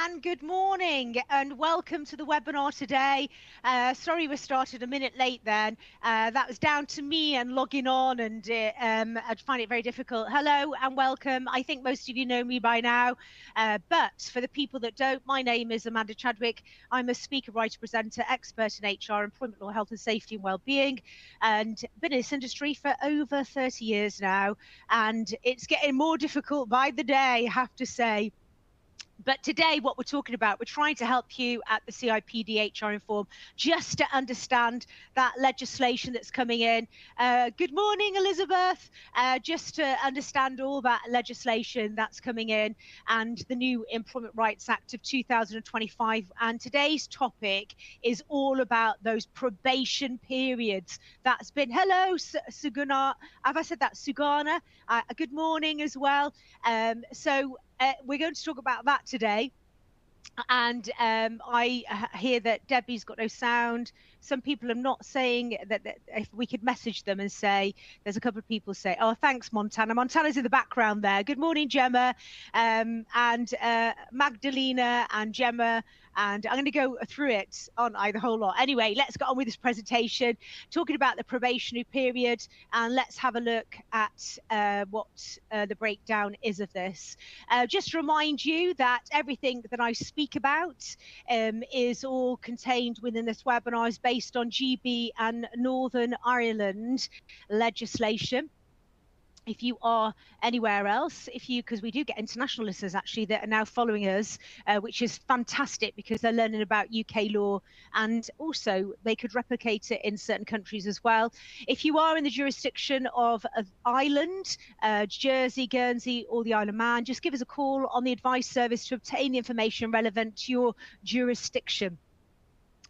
and good morning and welcome to the webinar today. Sorry we started a minute late then. That was down to me and logging on, and I'd find it very difficult. Hello and welcome. I think most of you know me by now, but for the people that don't, my name is Amanda Chadwick. I'm a speaker, writer, presenter, expert in HR, employment law, health and safety and well-being, and been in this industry for over 30 years now, and it's getting more difficult by the day, I have to say. But today, what we're talking about, we're trying to help you at the CIPD HR Inform just to understand that legislation that's coming in. Good morning, Elizabeth. Just to understand all that legislation that's coming in and the new Employment Rights Act of 2025. And today's topic is all about those probation periods. That's been, hello, Sugana. Have I said that? Sugana. Good morning as well. We're going to talk about that today. And I hear that Debbie's got no sound. Some people are not saying that if we could message them and say, there's a couple of people say, oh, thanks, Montana. Montana's in the background there. Good morning, Gemma, and Magdalena and Gemma. And I'm going to go through it, aren't I, the whole lot. Anyway, let's get on with this presentation, talking about the probationary period, and let's have a look at what the breakdown is of this. Just to remind you that everything that I speak about is all contained within this webinar, is based on GB and Northern Ireland legislation. If you are anywhere else, because we do get international listeners actually that are now following us, which is fantastic because they're learning about UK law, and also they could replicate it in certain countries as well. If you are in the jurisdiction of Ireland, Jersey, Guernsey, or the Isle of Man, just give us a call on the advice service to obtain the information relevant to your jurisdiction.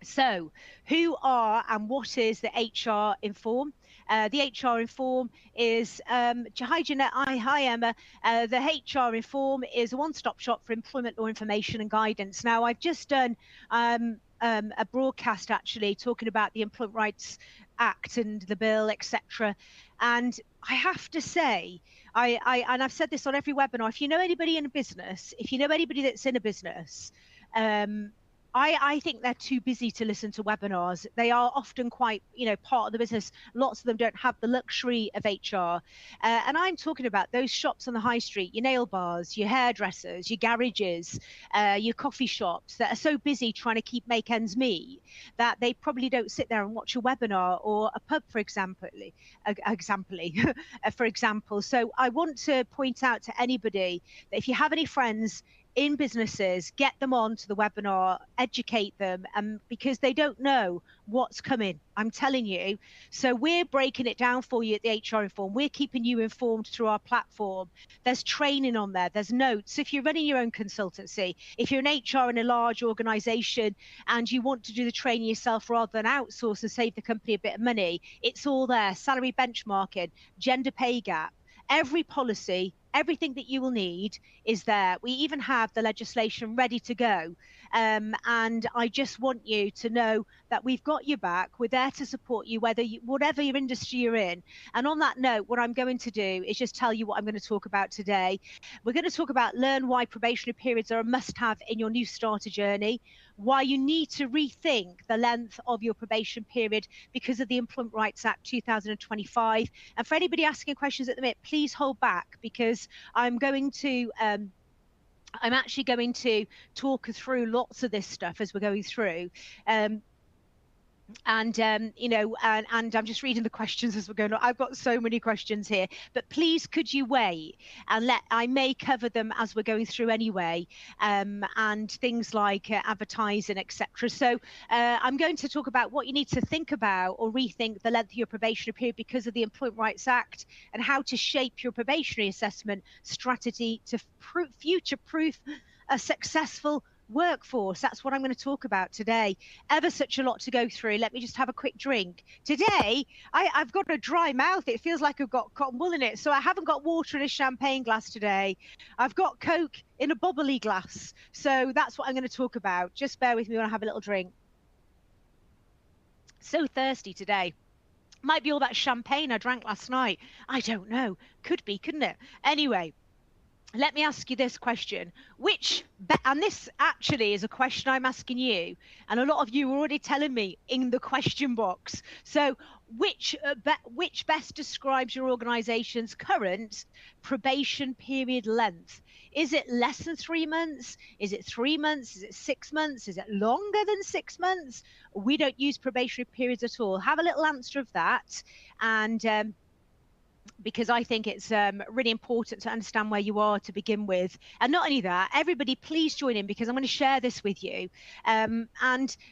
So who are and what is the HR Inform? The HR Inform is, hi Jeanette, hi Emma. The HR Inform is a one-stop shop for employment law information and guidance. Now, I've just done a broadcast actually talking about the Employment Rights Act and the bill, etc. And I have to say, and I've said this on every webinar, if you know anybody in a business, if you know anybody that's in a business, I think they're too busy to listen to webinars. They are often quite, part of the business. Lots of them don't have the luxury of HR. And I'm talking about those shops on the high street, your nail bars, your hairdressers, your garages, your coffee shops that are so busy trying to make ends meet that they probably don't sit there and watch a webinar, or a pub, for example. For example. So I want to point out to anybody that if you have any friends in businesses, get them on to the webinar, educate them, because they don't know what's coming. I'm telling you. So we're breaking it down for you at the HR Inform. We're keeping you informed through our platform. There's training on there. There's notes. If you're running your own consultancy, if you're an HR in a large organization and you want to do the training yourself rather than outsource and save the company a bit of money, it's all there. Salary benchmarking, gender pay gap, every policy, everything that you will need is there. We even have the legislation ready to go. And I just want you to know that we've got your back. We're there to support you, whatever your industry you're in. And on that note, what I'm going to do is just tell you what I'm going to talk about today. We're going to talk about learn why probationary periods are a must-have in your new starter journey, why you need to rethink the length of your probation period because of the Employment Rights Act 2025. And for anybody asking questions at the minute, please hold back, because I'm actually going to talk through lots of this stuff as we're going through. And I'm just reading the questions as we're going on. I've got so many questions here, but please could you wait and I may cover them as we're going through anyway, and things like advertising, etc. So I'm going to talk about what you need to think about or rethink the length of your probationary period because of the Employment Rights Act, and how to shape your probationary assessment strategy to future-proof a successful workforce. That's what I'm going to talk about today. Ever such a lot to go through. Let me just have a quick drink. Today, I've got a dry mouth. It feels like I've got cotton wool in it. So I haven't got water in a champagne glass today. I've got Coke in a bubbly glass. So that's what I'm going to talk about. Just bear with me when I have a little drink. So thirsty today. Might be all that champagne I drank last night. I don't know. Could be, couldn't it? Anyway. let me ask you this question. And this actually is a question I'm asking you, and a lot of you are already telling me in the question box. So, which best describes your organisation's current probation period length? Is it less than 3 months? Is it 3 months? Is it 6 months? Is it longer than 6 months? We don't use probationary periods at all. Have a little answer of that, and because I think it's really important to understand where you are to begin with. And not only that, everybody please join in, because I'm going to share this with you. And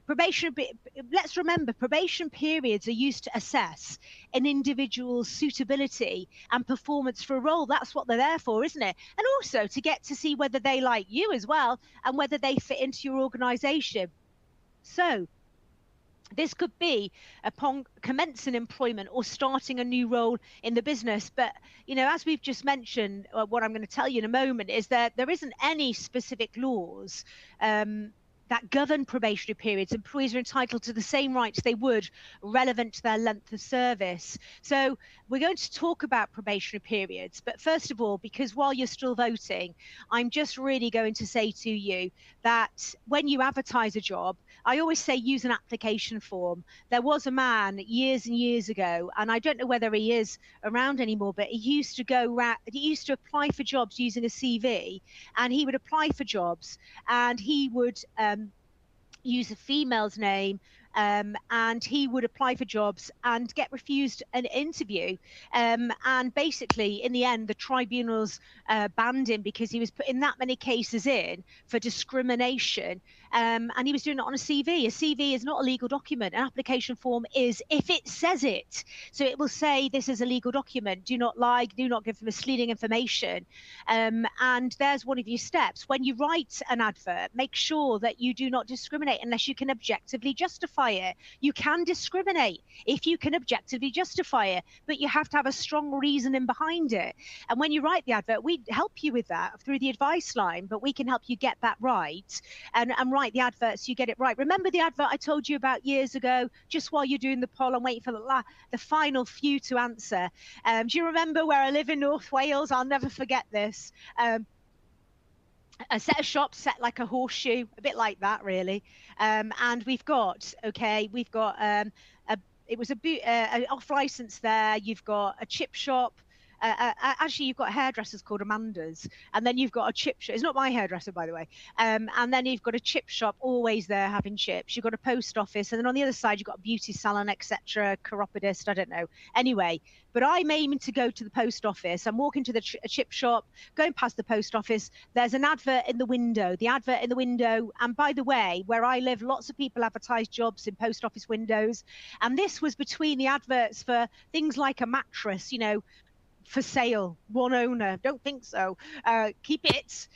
let's remember, probation periods are used to assess an individual's suitability and performance for a role. That's what they're there for, isn't it? And also to get to see whether they like you as well, and whether they fit into your organization. So this could be upon commencing employment or starting a new role in the business. But, as we've just mentioned, what I'm going to tell you in a moment is that there isn't any specific laws that govern probationary periods. Employees are entitled to the same rights they would relevant to their length of service. So we're going to talk about probationary periods. But first of all, because while you're still voting, I'm just really going to say to you that when you advertise a job, I always say use an application form. There was a man years and years ago, and I don't know whether he is around anymore, but he used to apply for jobs using a CV, and he would apply for jobs, and he would use a female's name, and he would apply for jobs and get refused an interview. And basically, in the end, the tribunals banned him because he was putting that many cases in for discrimination. And he was doing it on a CV. A CV is not a legal document. An application form is, if it says it. So it will say this is a legal document. Do not give misleading information. And there's one of your steps. When you write an advert, make sure that you do not discriminate unless you can objectively justify it. You can discriminate if you can objectively justify it, but you have to have a strong reasoning behind it. And when you write the advert, we help you with that through the advice line, but we can help you get that right and write the advert so you get it right. Remember the advert I told you about years ago? Just while you're doing the poll, I'm waiting for the final few to answer. Do you remember where I live in North Wales? I'll never forget this. A set of shops set like a horseshoe, a bit like that, really. And we've got it was an off license there. You've got a chip shop. Actually, you've got hairdressers called Amanda's, and then you've got a chip shop. It's not my hairdresser, by the way. And then you've got a chip shop, always there having chips. You've got a post office, and then on the other side, you've got a beauty salon, etc., chiropodist, I don't know. Anyway, but I'm aiming to go to the post office. I'm walking to the chip shop, going past the post office. There's an advert in the window. The advert in the window, and by the way, where I live, lots of people advertise jobs in post office windows. And this was between the adverts for things like a mattress, for sale, one owner. Don't think so. Keep it,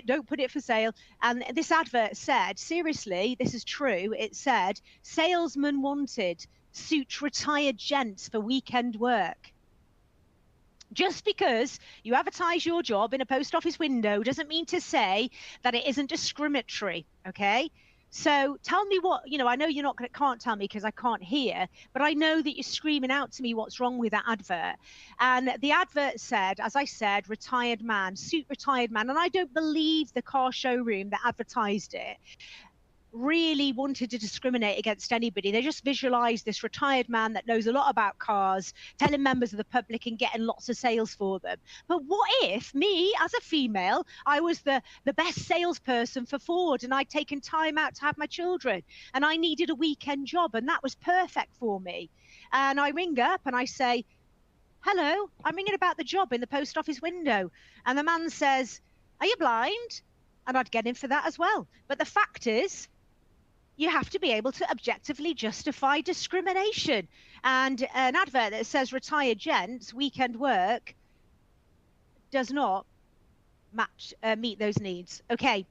don't put it for sale. And this advert said, seriously, this is true, it said, salesman wanted, suit retired gents for weekend work. Just because you advertise your job in a post office window doesn't mean to say that it isn't discriminatory, okay? So tell me I know can't tell me because I can't hear, but I know that you're screaming out to me what's wrong with that advert. And the advert said, as I said, retired man, suit retired man. And I don't believe the car showroom that advertised it really wanted to discriminate against anybody. They just visualized this retired man that knows a lot about cars, telling members of the public and getting lots of sales for them. But what if me, as a female, I was the best salesperson for Ford, and I'd taken time out to have my children, and I needed a weekend job, and that was perfect for me. And I ring up and I say, hello, I'm ringing about the job in the post office window. And the man says, are you blind? And I'd get him for that as well. But the fact is, you have to be able to objectively justify discrimination. And an advert that says retired gents, weekend work, does not meet those needs. Okay,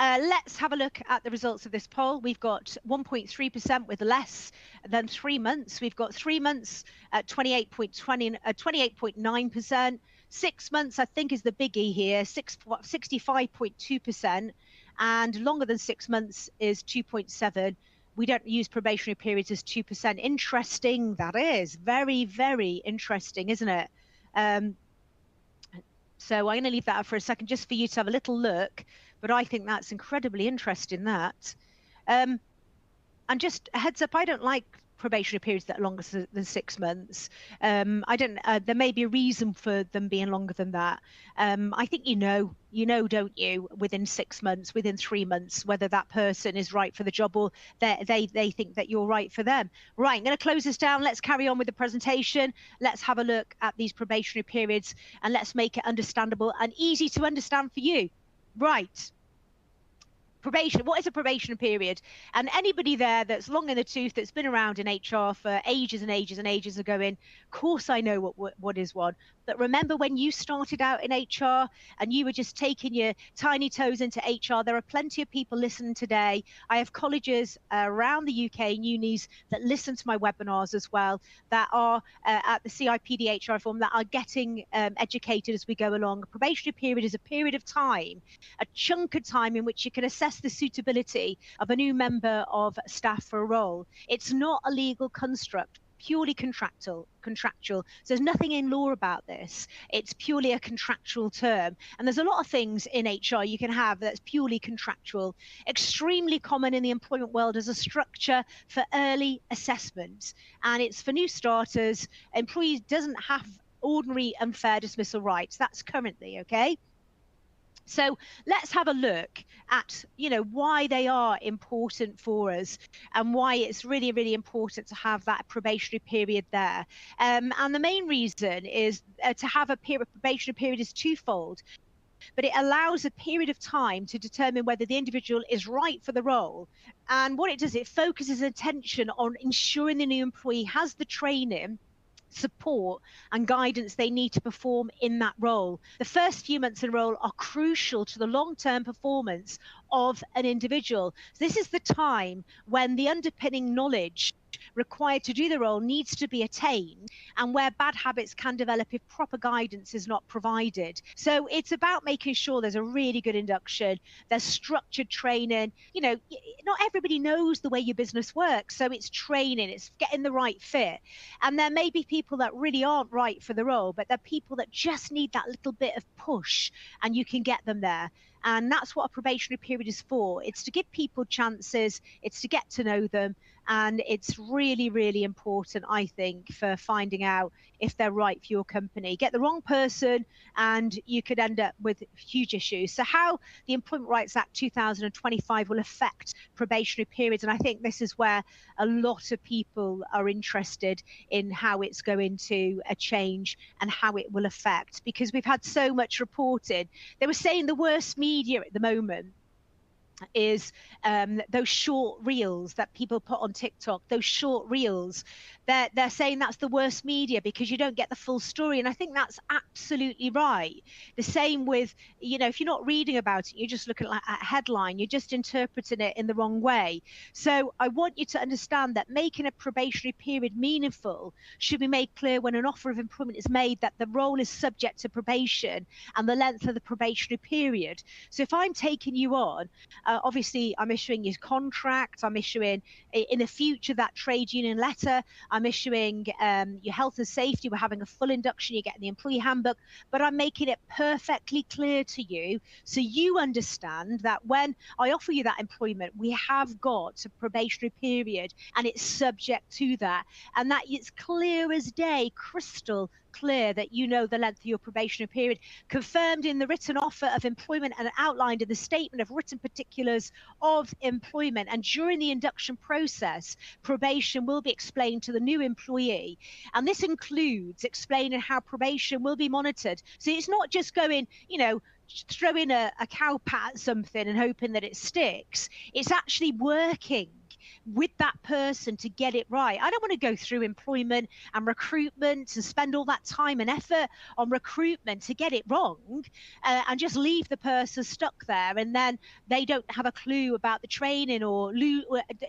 let's have a look at the results of this poll. We've got 1.3% with less than 3 months. We've got 3 months at 28.9%. 6 months, I think, is the biggie here, 65.2%. And longer than 6 months is 2.7. We don't use probationary periods as 2%. Interesting, that is. Very, very interesting, isn't it? So I'm going to leave that up for a second just for you to have a little look. But I think that's incredibly interesting, that. And just a heads up, I don't like probationary periods that are longer than 6 months. I don't. There may be a reason for them being longer than that. I think don't you, within 6 months, within 3 months, whether that person is right for the job or they think that you're right for them. Right, I'm going to close this down. Let's carry on with the presentation. Let's have a look at these probationary periods and let's make it understandable and easy to understand for you. Right. Probation. What is a probation period? And anybody there that's long in the tooth, that's been around in HR for ages and ages and ages, are going, of course I know what is one. But remember when you started out in HR and you were just taking your tiny toes into HR? There are plenty of people listening today. I have colleges around the UK and unis that listen to my webinars as well, that are at the CIPD HR form, that are getting educated as we go along. A probationary period is a period of time, a chunk of time in which you can assess the suitability of a new member of staff for a role. It's not a legal construct, purely contractual. So there's nothing in law about this. It's purely a contractual term. And there's a lot of things in HR you can have that's purely contractual. Extremely common in the employment world as a structure for early assessment. And it's for new starters. Employees doesn't have ordinary unfair dismissal rights. That's currently, okay? So let's have a look at, why they are important for us and why it's really, really important to have that probationary period there. And the main reason is to have a probationary period is twofold. But it allows a period of time to determine whether the individual is right for the role. And what it does, it focuses attention on ensuring the new employee has the training, support and guidance they need to perform in that role. The first few months in a role are crucial to the long-term performance of an individual. This is the time when the underpinning knowledge required to do the role needs to be attained, and where bad habits can develop if proper guidance is not provided. So it's about making sure there's a really good induction, there's structured training. Not everybody knows the way your business works, so it's training, it's getting the right fit. And there may be people that really aren't right for the role, but they're people that just need that little bit of push, and you can get them there. And that's what a probationary period is for. It's to give people chances, it's to get to know them, and it's really, really important, I think, for finding out if they're right for your company. Get the wrong person and you could end up with huge issues. So how the Employment Rights Act 2025 will affect probationary periods, and I think this is where a lot of people are interested in how it's going to change and how it will affect, because we've had so much reported. They were saying the worst media at the moment is those short reels that people put on TikTok, those short reels. They're saying that's the worst media because you don't get the full story. And I think that's absolutely right. The same with, if you're not reading about it, you're just looking at a headline, you're just interpreting it in the wrong way. So I want you to understand that making a probationary period meaningful should be made clear when an offer of employment is made, that the role is subject to probation and the length of the probationary period. So if I'm taking you on, obviously I'm issuing your contract, I'm issuing in the future that trade union letter, I'm issuing your health and safety, we're having a full induction, you're getting the employee handbook, but I'm making it perfectly clear to you so you understand that when I offer you that employment, we have got a probationary period and it's subject to that, and that it's clear as day, crystal clear, that you know the length of your probationary period, confirmed in the written offer of employment and outlined in the statement of written particulars of employment. And during the induction process, probation will be explained to the new employee, and this includes explaining how probation will be monitored. So it's not just going, throwing a cow pat at something and hoping that it sticks. It's actually working with that person to get it right. I don't want to go through employment and recruitment and spend all that time and effort on recruitment to get it wrong and just leave the person stuck there, and then they don't have a clue about the training or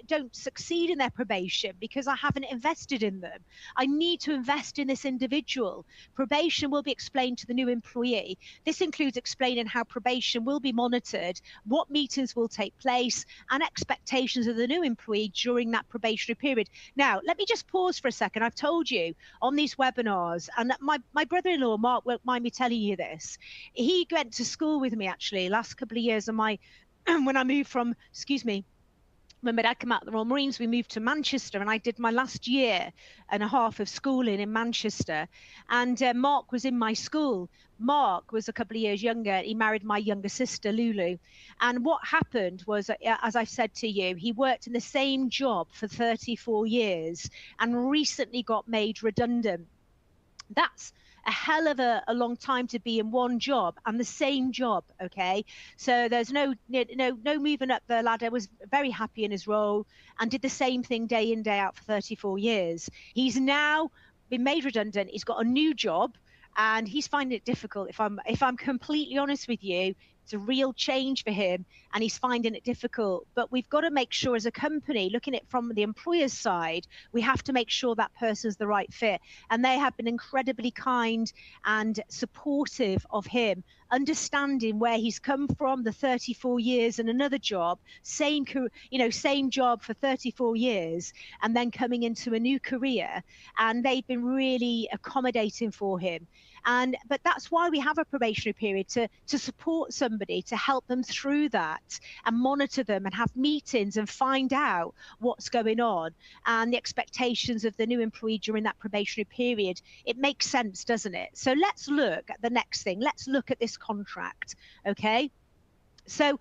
don't succeed in their probation because I haven't invested in them. I need to invest in this individual. Probation will be explained to the new employee. This includes explaining how probation will be monitored, what meetings will take place, and expectations of the new employee employee during that probationary period. Now, let me just pause for a second. I've told you on these webinars, and my brother-in-law, Mark, won't mind me telling you this. He went to school with me, actually, last couple of years of my, when I moved from, when my dad came out of the Royal Marines, we moved to Manchester, and I did my last year and a half of schooling in Manchester. And Mark was in my school. Mark was a couple of years younger. He married my younger sister, Lulu. And what happened was, as I said to you, he worked in the same job for 34 years and recently got made redundant. That's a hell of a long time to be in one job and the same job. Okay, so there's no moving up the ladder. Was very happy in his role and did the same thing day in, day out for 34 years. He's now been made redundant. He's got a new job and he's finding it difficult. If I'm completely honest with you, it's a real change for him and he's finding it difficult. But we've got to make sure as a company, looking at it from the employer's side, we have to make sure that person's the right fit. And they have been incredibly kind and supportive of him, understanding where he's come from, the 34 years and another job, same job for 34 years, and then coming into a new career. And they've been really accommodating for him. But that's why we have a probationary period, to support somebody, to help them through that and monitor them and have meetings and find out what's going on and the expectations of the new employee during that probationary period. It makes sense, doesn't it? So let's look at the next thing. Let's look at this contract. Okay. So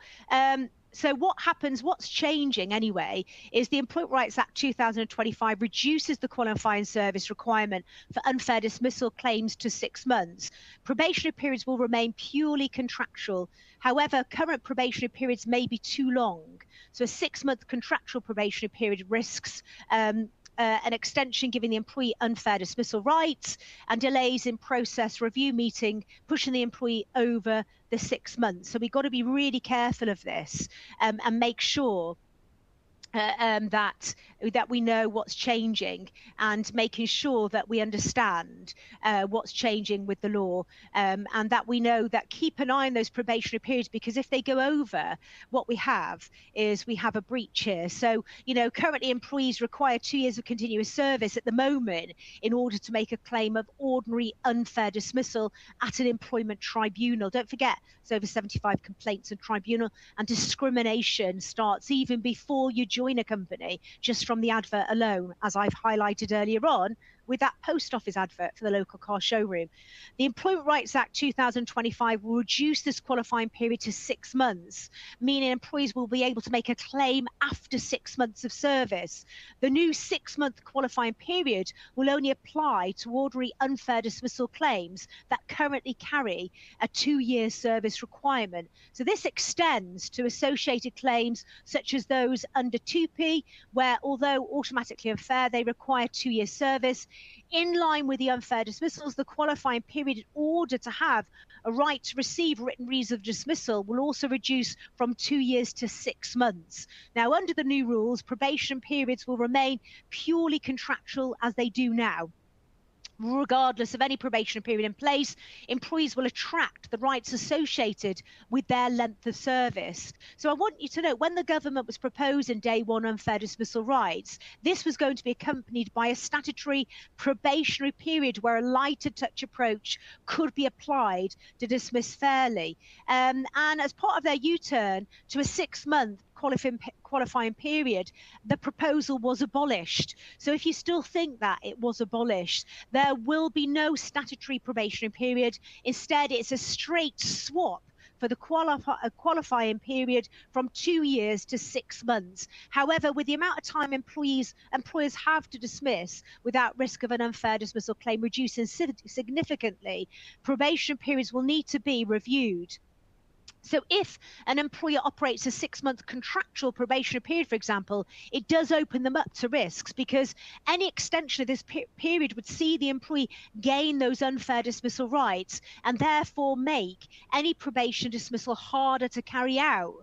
what happens, what's changing anyway, is the Employment Rights Act 2025 reduces the qualifying service requirement for unfair dismissal claims to 6 months. Probationary periods will remain purely contractual. However, current probationary periods may be too long. So a 6-month contractual probationary period risks an extension giving the employee unfair dismissal rights and delays in process review meeting, pushing the employee over the 6 months. So we've got to be really careful of this and make sure that we know what's changing and making sure that we understand what's changing with the law, and that we know that keep an eye on those probationary periods, because if they go over, what we have is we have a breach here. So, currently employees require 2 years of continuous service at the moment in order to make a claim of ordinary unfair dismissal at an employment tribunal. Don't forget, there's over 75 complaints in tribunal, and discrimination starts even before you join a company, just from the advert alone, as I've highlighted earlier on with that post office advert for the local car showroom. The Employment Rights Act 2025 will reduce this qualifying period to 6 months, meaning employees will be able to make a claim after 6 months of service. The new 6-month qualifying period will only apply to ordinary unfair dismissal claims that currently carry a 2-year service requirement. So this extends to associated claims such as those under 2P, where although automatically unfair, they require 2-year service. In line with the unfair dismissals, the qualifying period in order to have a right to receive written reason of dismissal will also reduce from 2 years to 6 months. Now, under the new rules, probation periods will remain purely contractual as they do now. Regardless of any probation period in place, employees will attract the rights associated with their length of service. So I want you to know, when the government was proposing day one unfair dismissal rights, this was going to be accompanied by a statutory probationary period where a lighter touch approach could be applied to dismiss fairly. And as part of their U-turn to a 6-month qualifying period, the proposal was abolished. So if you still think that it was abolished, there will be no statutory probationary period. Instead, it's a straight swap for the qualifying period from 2 years to 6 months. However, with the amount of time employers have to dismiss without risk of an unfair dismissal claim reducing significantly, probation periods will need to be reviewed. So if an employer operates a 6-month contractual probationary period, for example, it does open them up to risks, because any extension of this period would see the employee gain those unfair dismissal rights and therefore make any probation dismissal harder to carry out.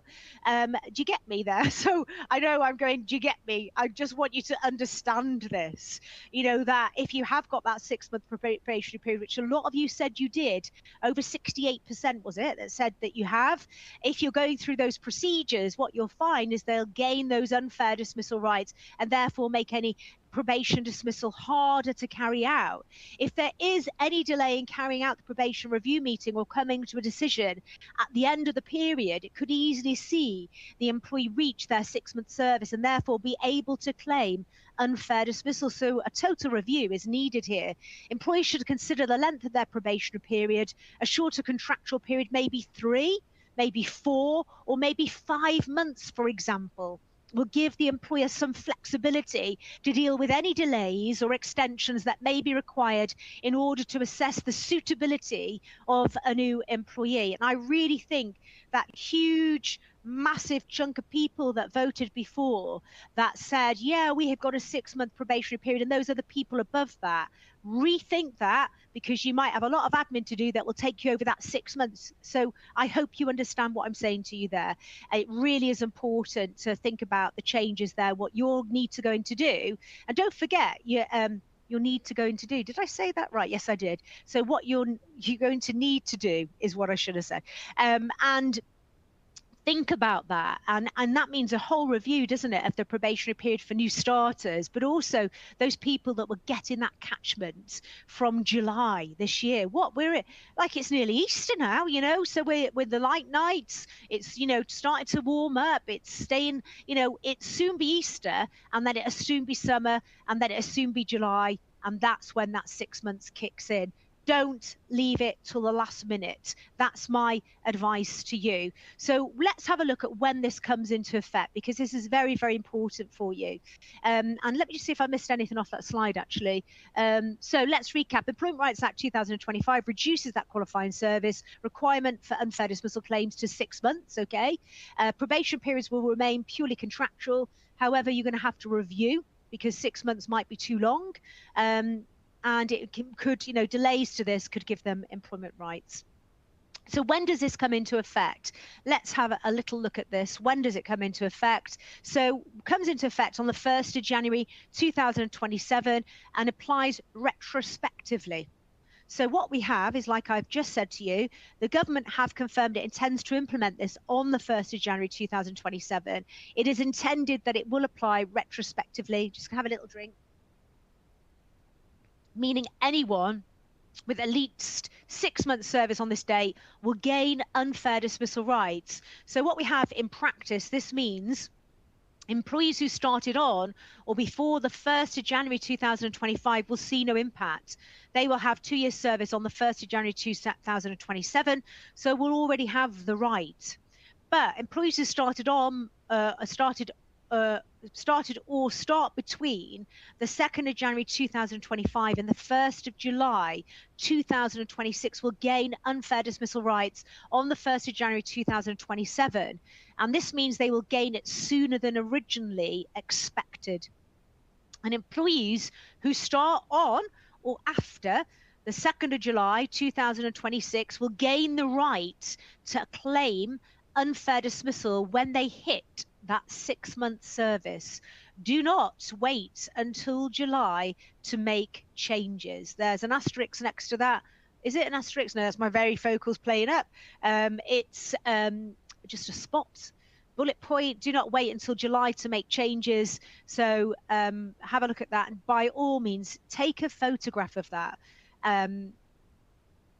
Do you get me there? So I know I'm going, do you get me? I just want you to understand this, that if you have got that 6-month probationary period, which a lot of you said you did, over 68% was it, that said that you have. If you're going through those procedures, what you'll find is they'll gain those unfair dismissal rights and therefore make any probation dismissal harder to carry out. If there is any delay in carrying out the probation review meeting or coming to a decision at the end of the period, it could easily see the employee reach their 6-month service and therefore be able to claim unfair dismissal. So a total review is needed here. Employees should consider the length of their probationary period. A shorter contractual period, maybe 3, maybe 4, or maybe 5 months, for example, will give the employer some flexibility to deal with any delays or extensions that may be required in order to assess the suitability of a new employee. And I really think that huge, massive chunk of people that voted before that said, yeah, we have got a 6-month probationary period, and those are the people above that. Rethink that, because you might have a lot of admin to do that will take you over that 6 months. So I hope you understand what I'm saying to you there. It really is important to think about the changes there, what you'll need to go in to do. And don't forget, you'll need to go in to do. Did I say that right? Yes, I did. So what you're going to need to do is what I should have said. And think about that, and that means a whole review, doesn't it, of the probationary period for new starters, but also those people that were getting that catchment from July this year. It's nearly Easter now, so we're with the light nights, it's starting to warm up, it's staying, it's soon be Easter, and then it'll soon be summer, and then it'll soon be July, and that's when that 6 months kicks in. Don't leave it till the last minute. That's my advice to you. So let's have a look at when this comes into effect, because this is very, very important for you. And let me just see if I missed anything off that slide, actually. So let's recap. Employment Rights Act 2025 reduces that qualifying service requirement for unfair dismissal claims to 6 months, okay? Probation periods will remain purely contractual. However, you're going to have to review, because 6 months might be too long. And it could, delays to this could give them employment rights. So when does this come into effect? Let's have a little look at this. When does it come into effect? So it comes into effect on the 1st of January 2027 and applies retrospectively. So what we have is, like I've just said to you, the government have confirmed it intends to implement this on the 1st of January 2027. It is intended that it will apply retrospectively. Just have a little drink. Meaning anyone with at least 6 months service on this date will gain unfair dismissal rights. So what we have in practice, this means employees who started on or before the 1st of January 2025 will see no impact. They will have 2 years service on the 1st of January 2027, so will already have the right. But employees who started or start between the 2nd of January 2025 and the 1st of July 2026 will gain unfair dismissal rights on the 1st of January 2027. And this means they will gain it sooner than originally expected. And employees who start on or after the 2nd of July 2026 will gain the right to claim unfair dismissal when they hit that 6-month service. Do not wait until July to make changes. There's an asterisk next to that. Is it an asterisk? No, that's my varifocals playing up. It's just a spot. Bullet point, do not wait until July to make changes. So have a look at that, and by all means take a photograph of that.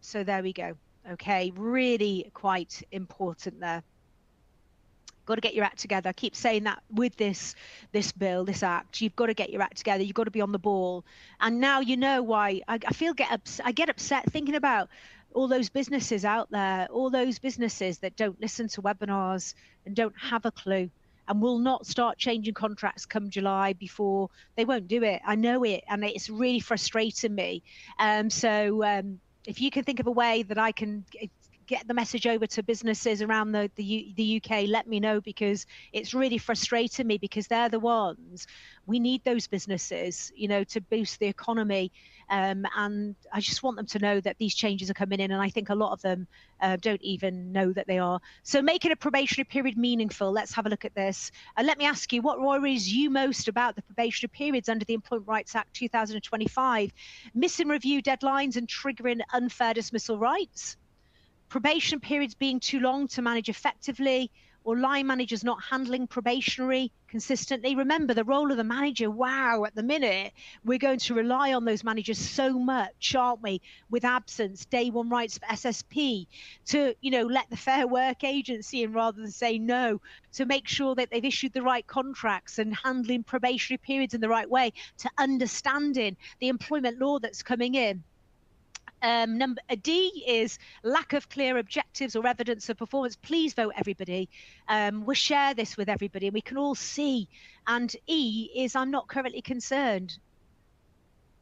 So there we go. Okay, really quite important there. Got to get your act together. I keep saying that with this bill, this act, you've got to get your act together. You've got to be on the ball. And now you know why I get upset thinking about all those businesses out there, all those businesses that don't listen to webinars and don't have a clue and will not start changing contracts come July before. They won't do it. I know it, and it's really frustrating me. If you can think of a way that I can get the message over to businesses around the UK, let me know, because it's really frustrating me, because they're the ones, we need those businesses, to boost the economy. And I just want them to know that these changes are coming in, and I think a lot of them don't even know that they are. So making a probationary period meaningful, let's have a look at this. Let me ask you, what worries you most about the probationary periods under the Employment Rights Act 2025? Missing review deadlines and triggering unfair dismissal rights? probation periods being too long to manage effectively, or line managers not handling probationary consistently. Remember, the role of the manager, wow, at the minute, we're going to rely on those managers so much, aren't we? With absence, day one rights for SSP, to, let the Fair Work Agency in rather than say no, to make sure that they've issued the right contracts and handling probationary periods in the right way, to understanding the employment law that's coming in. Number D is lack of clear objectives or evidence of performance. Please vote, everybody. We'll share this with everybody and we can all see. And E is I'm not currently concerned.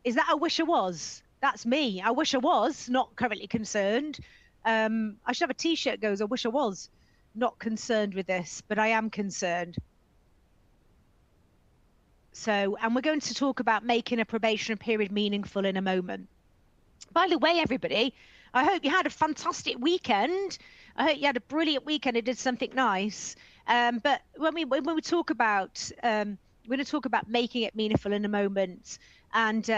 Is that I wish I was? That's me. I wish I was not currently concerned. I should have a t-shirt that goes, I wish I was not concerned with this, but I am concerned. So, and we're going to talk about making a probation period meaningful in a moment. By the way, everybody, I hope you had a fantastic weekend. I hope you had a brilliant weekend and did something nice. But when we talk about, we're going to talk about making it meaningful in a moment. And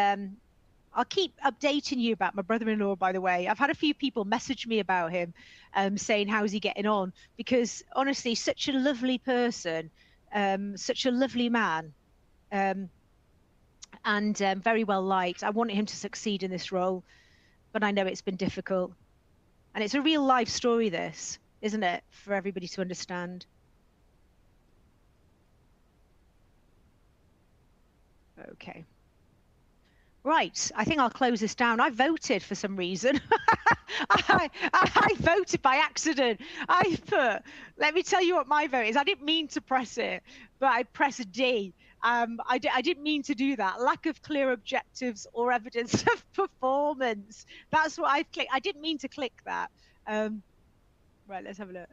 I'll keep updating you about my brother-in-law, by the way. I've had a few people message me about him, saying, how's he getting on? Because honestly, such a lovely person, such a lovely man. And very well liked. I wanted him to succeed in this role, but I know it's been difficult. And it's a real life story, this, isn't it, for everybody to understand? Okay. Right, I think I'll close this down. I voted for some reason. I voted by accident. Let me tell you what my vote is. I didn't mean to press it, but I pressed D. I didn't mean to do that. Lack of clear objectives or evidence of performance. That's what I've clicked. I didn't mean to click that. Right, let's have a look.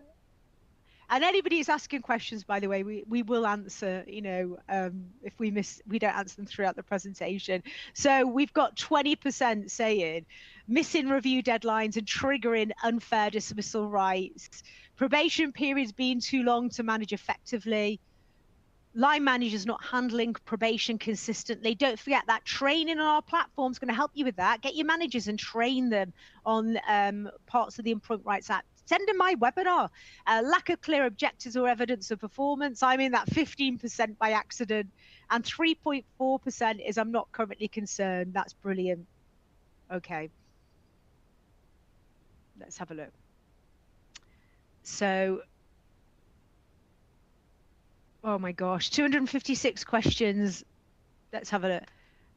And anybody who's asking questions, by the way, we will answer, if we don't answer them throughout the presentation. So we've got 20% saying missing review deadlines and triggering unfair dismissal rights, probation periods being too long to manage effectively, line managers not handling probation consistently. Don't forget that training on our platform is going to help you with that. Get your managers and train them on parts of the Employment Rights Act. Send them my webinar. Lack of clear objectives or evidence of performance. I'm in that 15% by accident. And 3.4% is I'm not currently concerned. That's brilliant. Okay. Let's have a look. So, oh my gosh, 256 questions. Let's have a look.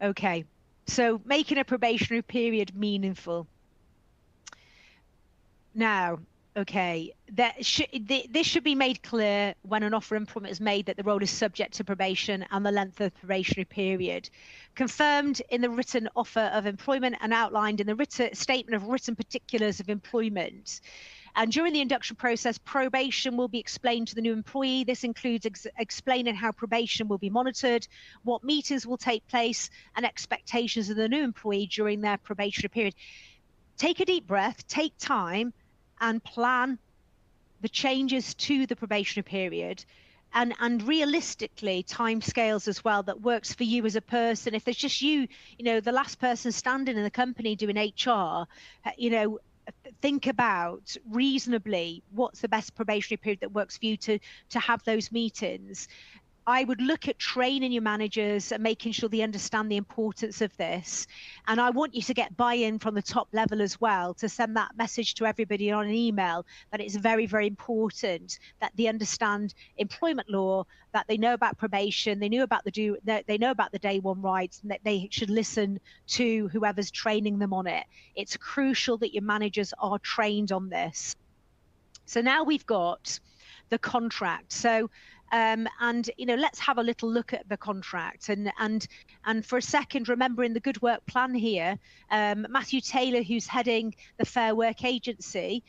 Okay. So making a probationary period meaningful. Now, okay, this should be made clear when an offer of employment is made that the role is subject to probation and the length of the probationary period. Confirmed in the written offer of employment and outlined in the written statement of written particulars of employment. And during the induction process, probation will be explained to the new employee. This includes explaining how probation will be monitored, what meetings will take place, and expectations of the new employee during their probationary period. Take a deep breath, take time, and plan the changes to the probationary period, and realistically timescales as well that works for you as a person. If there's just you, the last person standing in the company doing HR, think about reasonably what's the best probationary period that works for you to have those meetings. I would look at training your managers and making sure they understand the importance of this. And I want you to get buy-in from the top level as well, to send that message to everybody on an email that it's very, very important that they understand employment law, that they know about probation, they know about the day one rights, and that they should listen to whoever's training them on it. It's crucial that your managers are trained on this. So now we've got the contract. So let's have a little look at the contract, and for a second, remembering the Good Work Plan here. Matthew Taylor, who's heading the Fair Work Agency,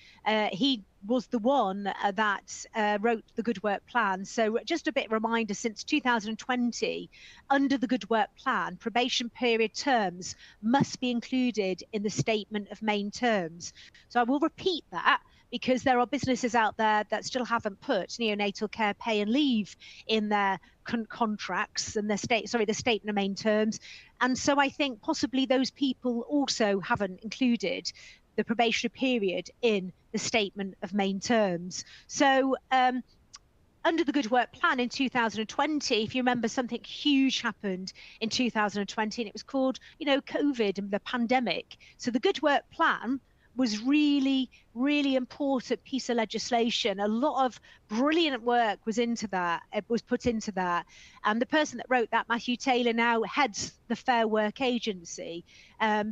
he was the one that wrote the Good Work Plan. So just a bit of a reminder, since 2020, under the Good Work Plan, probation period terms must be included in the statement of main terms. So I will repeat that, because there are businesses out there that still haven't put neonatal care pay and leave in their contracts and the statement of main terms. And so I think possibly those people also haven't included the probationary period in the statement of main terms. So under the Good Work Plan in 2020, if you remember, something huge happened in 2020, and it was called, COVID and the pandemic. So the Good Work Plan was really, really important piece of legislation. A lot of brilliant work was into that. It was put into that. And the person that wrote that, Matthew Taylor, now heads the Fair Work Agency.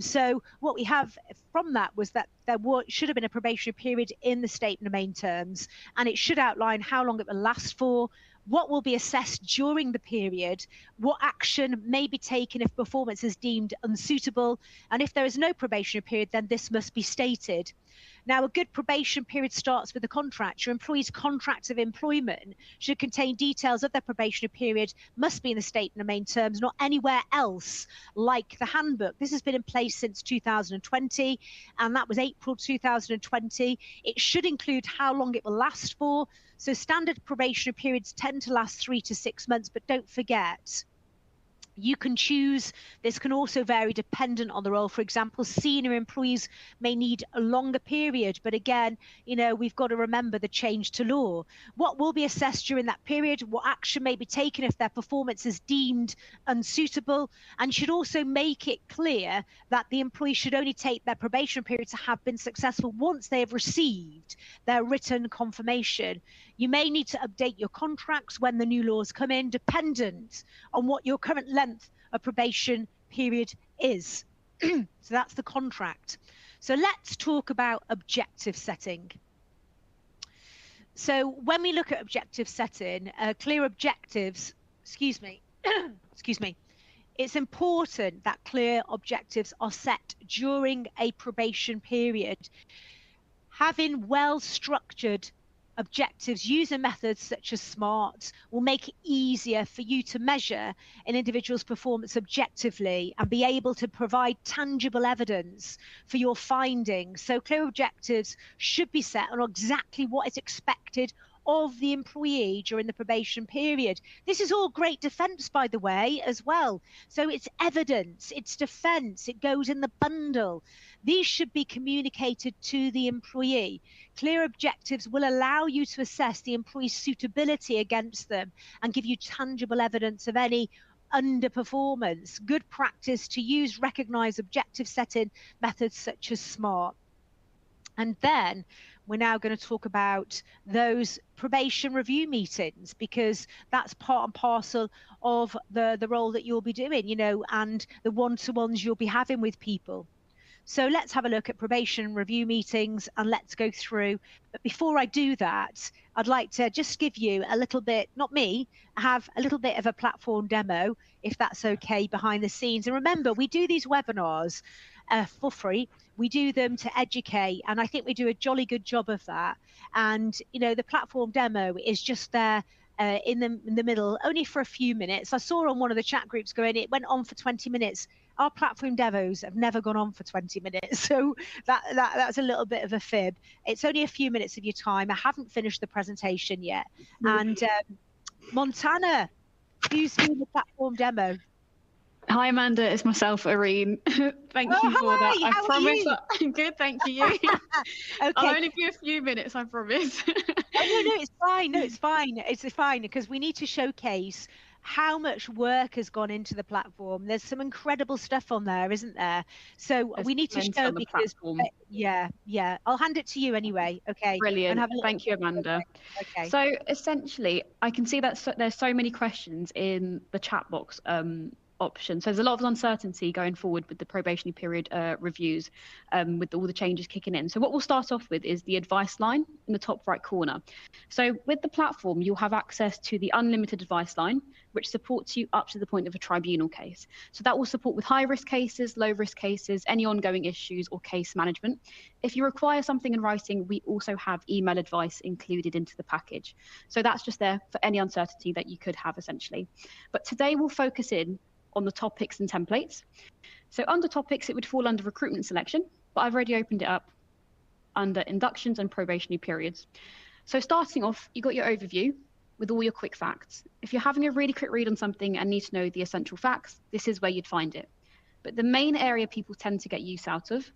So what we have from that was that there should have been a probationary period in the statement of main terms, and it should outline how long it will last for, what will be assessed during the period, what action may be taken if performance is deemed unsuitable, and if there is no probationary period, then this must be stated. Now, a good probation period starts with the contract. Your employee's contract of employment should contain details of their probationary period, must be in the statement of main terms, not anywhere else like the handbook. This has been in place since 2020, and that was April 2020. It should include how long it will last for. So standard probationary periods tend to last 3 to 6 months, but don't forget, you can choose. This can also vary dependent on the role. For example, senior employees may need a longer period, but again, we've got to remember the change to law. What will be assessed during that period, what action may be taken if their performance is deemed unsuitable, and should also make it clear that the employee should only take their probation period to have been successful once they have received their written confirmation. You may need to update your contracts when the new laws come in, dependent on what your current length of probation period is. So that's the contract. So let's talk about objective setting. So when we look at objective setting, clear objectives, excuse me, it's important that clear objectives are set during a probation period. Having well-structured objectives using methods such as SMART will make it easier for you to measure an individual's performance objectively and be able to provide tangible evidence for your findings. So clear objectives should be set on exactly what is expected of the employee during the probation period. This is all great defense, by the way, as well. So it's evidence, it's defense, it goes in the bundle. These should be communicated to the employee. Clear objectives will allow you to assess the employee's suitability against them and give you tangible evidence of any underperformance. Good practice to use recognized objective setting methods such as SMART. And then we're now going to talk about those probation review meetings, because that's part and parcel of the role that you'll be doing, and the one-to-ones you'll be having with people. So let's have a look at probation review meetings and let's go through. But before I do that, I'd like to just give you a little bit, have a little bit of a platform demo, if that's okay, behind the scenes. And remember, we do these webinars for free. We do them to educate, and I think we do a jolly good job of that. And, the platform demo is just there in the middle, only for a few minutes. I saw on one of the chat groups going, it went on for 20 minutes. Our platform demos have never gone on for 20 minutes. So that's a little bit of a fib. It's only a few minutes of your time. I haven't finished the presentation yet. And Montana, who's doing the platform demo? Hi, Amanda. It's myself, Irene. Thank you for that. I promise. I'm good. Thank you. Okay. I'll only be a few minutes, I promise. No, it's fine. No, it's fine. It's fine, because we need to showcase how much work has gone into the platform. There's some incredible stuff on there, isn't there? So we need to show, because yeah, I'll hand it to you anyway. Okay. Brilliant. Thank you, Amanda. Okay. So essentially, I can see that there's so many questions in the chat box option. So there's a lot of uncertainty going forward with the probationary period reviews, with all the changes kicking in. So what we'll start off with is the advice line in the top right corner. So with the platform, you'll have access to the unlimited advice line, which supports you up to the point of a tribunal case. So that will support with high risk cases, low risk cases, any ongoing issues or case management. If you require something in writing, we also have email advice included into the package. So that's just there for any uncertainty that you could have, essentially. But today we'll focus in on the topics and templates. So under topics, it would fall under recruitment selection, but I've already opened it up under inductions and probationary periods. So starting off, you got your overview with all your quick facts. If you're having a really quick read on something and need to know the essential facts, this is where you'd find it. But the main area people tend to get use out of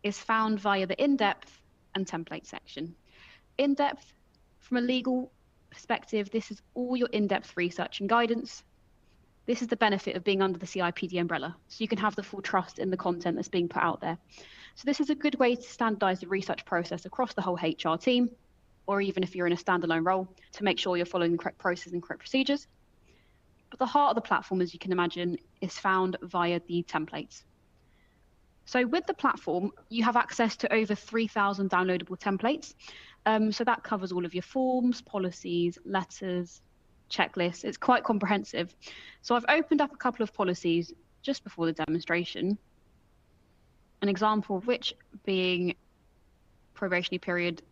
is found via the in-depth and template section. In-depth, from a legal perspective, this is all your in-depth research and guidance. This is the benefit of being under the CIPD umbrella, so you can have the full trust in the content that's being put out there. So this is a good way to standardize the research process across the whole HR team, or even if you're in a standalone role, to make sure you're following the correct process and correct procedures. But the heart of the platform, as you can imagine, is found via the templates. So with the platform, you have access to over 3,000 downloadable templates. So that covers all of your forms, policies, letters, checklists. It's quite comprehensive. So I've opened up a couple of policies just before the demonstration, an example of which being probationary period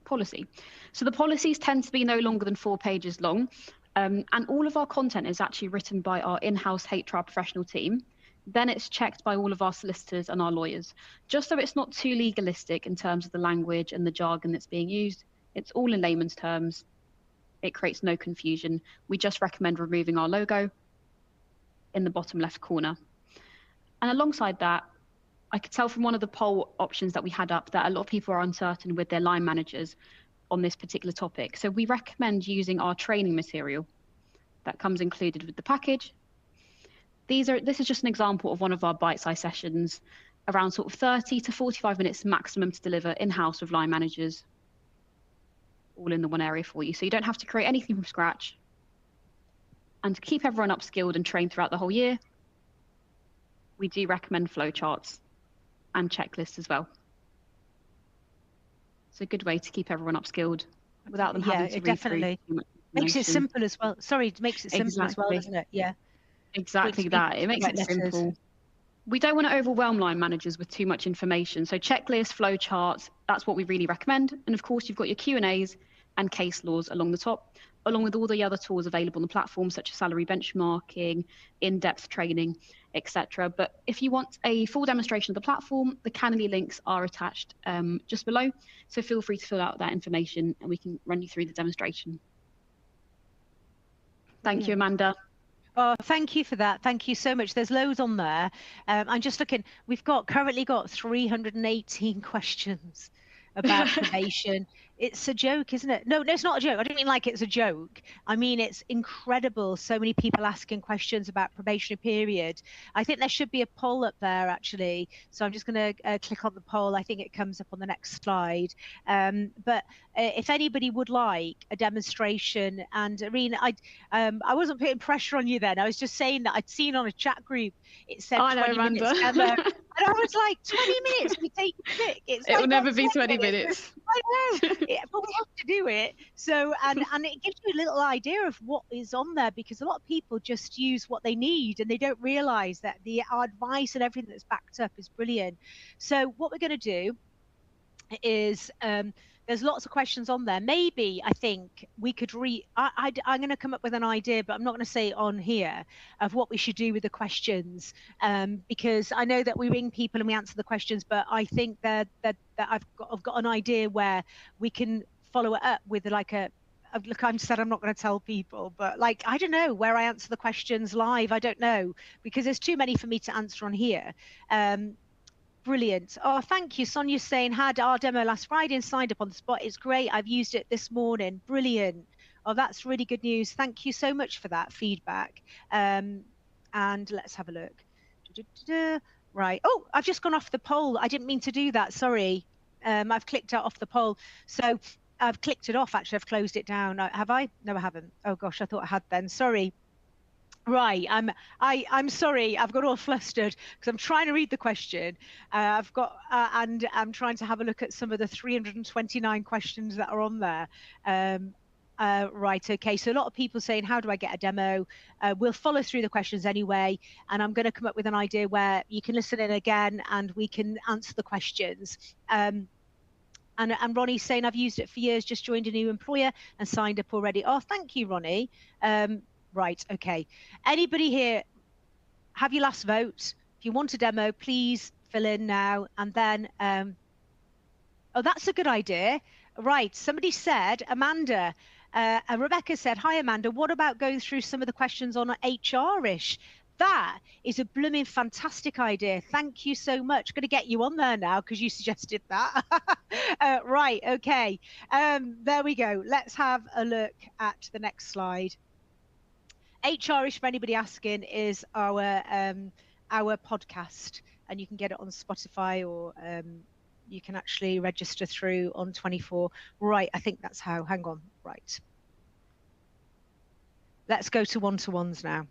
policy. So the policies tend to be no longer than 4 pages long, and all of our content is actually written by our in-house HR professional team. Then it's checked by all of our solicitors and our lawyers, just so it's not too legalistic in terms of the language and the jargon that's being used. It's all in layman's terms. It creates no confusion. We just recommend removing our logo in the bottom left corner. And alongside that, I could tell from one of the poll options that we had up that a lot of people are uncertain with their line managers on this particular topic. So we recommend using our training material that comes included with the package. This is just an example of one of our bite-sized sessions, around sort of 30 to 45 minutes maximum to deliver in-house with line managers, all in the one area for you. So you don't have to create anything from scratch. And to keep everyone upskilled and trained throughout the whole year, we do recommend flowcharts and checklists as well. It's a good way to keep everyone upskilled without them having to read through too much information. Makes it simple as well. Sorry, it makes it simple as well, doesn't it? Yeah. Exactly that. It makes it simple. We don't want to overwhelm line managers with too much information. So checklists, flowcharts, that's what we really recommend. And of course, you've got your Q&As and case laws along the top, along with all the other tools available on the platform, such as salary benchmarking, in-depth training, etc. But if you want a full demonstration of the platform, the Canonly links are attached just below. So feel free to fill out that information and we can run you through the demonstration. Thank you, Amanda. Oh, thank you for that. Thank you so much. There's loads on there. I'm just looking. We've currently got 318 questions about probation. It's a joke, isn't it? No, it's not a joke. I don't mean like it's a joke. I mean, it's incredible. So many people asking questions about probationary period. I think there should be a poll up there, actually. So I'm just going to click on the poll. I think it comes up on the next slide. But if anybody would like a demonstration, and Irene, I wasn't putting pressure on you then. I was just saying that I'd seen on a chat group, it said 20 minutes demo. And I was like, 20 minutes, we take a pick. It will never be 20 minutes. I know, but we have to do it. So, and it gives you a little idea of what is on there, because a lot of people just use what they need and they don't realize that our advice and everything that's backed up is brilliant. So what we're going to do is there's lots of questions on there. Maybe I think we could I'm going to come up with an idea, but I'm not going to say it on here, of what we should do with the questions, because I know that we ring people and we answer the questions, but I think that I've got an idea where we can follow it up with like look, I'm not going to tell people, but like, I don't know, where I answer the questions live. I don't know, because there's too many for me to answer on here. Brilliant. Oh, thank you. Sonia's saying, had our demo last Friday and signed up on the spot. It's great. I've used it this morning. Brilliant. Oh, that's really good news. Thank you so much for that feedback. And let's have a look. Right. Oh, I've just gone off the poll. I didn't mean to do that. Sorry. I've clicked out off the poll. So I've clicked it off. Actually, I've closed it down. Have I? No, I haven't. Oh gosh, I thought I had then. Sorry. Right, I'm sorry, I've got all flustered because I'm trying to read the question. I've got and I'm trying to have a look at some of the 329 questions that are on there. Right, okay, so a lot of people saying, how do I get a demo? We'll follow through the questions anyway, and I'm going to come up with an idea where you can listen in again and we can answer the questions. And Ronnie's saying, I've used it for years, just joined a new employer and signed up already. Oh, thank you, Ronnie. Right, okay. Anybody here have your last vote? If you want a demo, please fill in now. And then, oh, that's a good idea. Right, somebody said, Amanda, Rebecca said, hi, Amanda, what about going through some of the questions on HR-ish? That is a blooming fantastic idea. Thank you so much. Going to get you on there now because you suggested that. Right, okay. There we go. Let's have a look at the next slide. HRish, for anybody asking, is our podcast, and you can get it on Spotify, or you can actually register through on 24. Right, I think that's how. Hang on. Right. Let's go to one-to-ones now.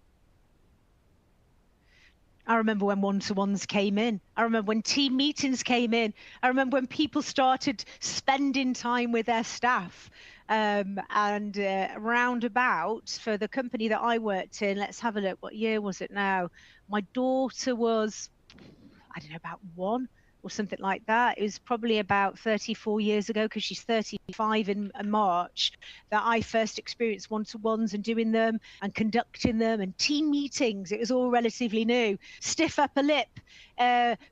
I remember when one-to-ones came in. I remember when team meetings came in. I remember when people started spending time with their staff. And roundabout for the company that I worked in, let's have a look. What year was it now? My daughter was, I don't know, about 1 or something like that. It was probably about 34 years ago, because she's 35 in March, that I first experienced one-to-ones and doing them and conducting them, and team meetings. It was all relatively new. Stiff upper lip.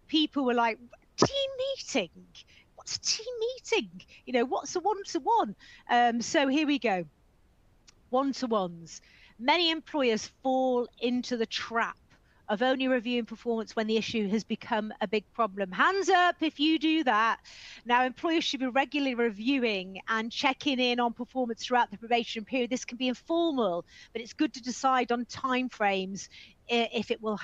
People were like, team meeting? What's a team meeting? You know, what's a one-to-one? So here we go. One-to-ones. Many employers fall into the trap of only reviewing performance when the issue has become a big problem. Hands up if you do that. Now, employers should be regularly reviewing and checking in on performance throughout the probation period. This can be informal, but it's good to decide on timeframes, if it will,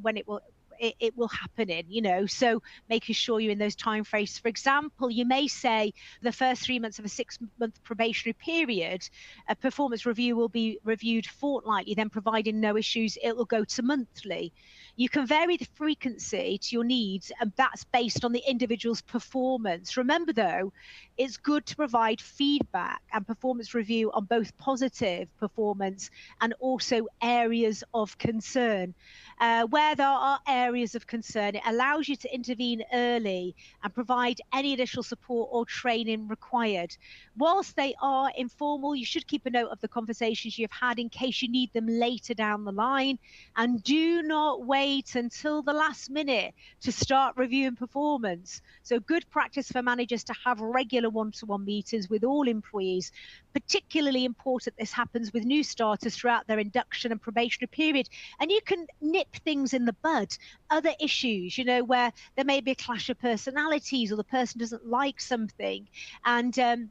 when it will happen in, so making sure you're in those time frames. For example, you may say the first 3 months of a 6-month probationary period, a performance review will be reviewed fortnightly, then providing no issues, it will go to monthly. You can vary the frequency to your needs, and that's based on the individual's performance. Remember though, it's good to provide feedback and performance review on both positive performance and also areas of concern. Where there are areas of concern, it allows you to intervene early and provide any additional support or training required. Whilst they are informal, you should keep a note of the conversations you've had in case you need them later down the line. And do not wait until the last minute to start reviewing performance. So good practice for managers to have regular one-to-one meetings with all employees. Particularly important this happens with new starters throughout their induction and probationary period. And you can nip things in the bud, other issues, where there may be a clash of personalities, or the person doesn't like something, and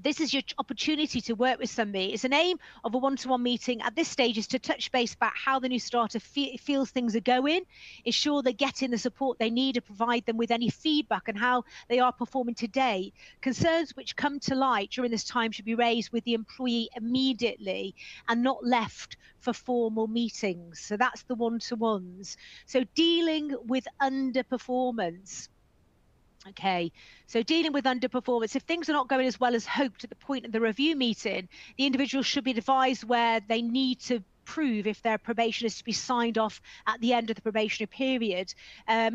this is your opportunity to work with somebody. It's an aim of a one-to-one meeting at this stage is to touch base about how the new starter feels things are going, ensure they're getting the support they need, and provide them with any feedback on how they are performing today. Concerns which come to light during this time should be raised with the employee immediately and not left for formal meetings. So that's the one-to-ones. So dealing with underperformance. Okay, so dealing with underperformance. If things are not going as well as hoped at the point of the review meeting, the individual should be advised where they need to prove if their probation is to be signed off at the end of the probationary period.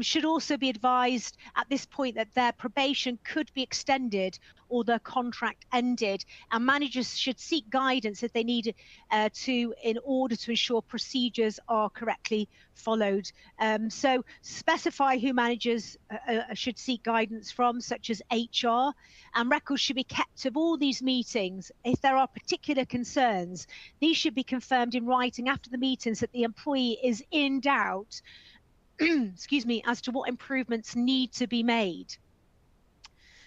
Should also be advised at this point that their probation could be extended or their contract ended, and managers should seek guidance if they need in order to ensure procedures are correctly followed. So specify who managers should seek guidance from, such as HR, and records should be kept of all these meetings. If there are particular concerns, these should be confirmed in writing after the meetings that the employee is in doubt excuse me, as to what improvements need to be made.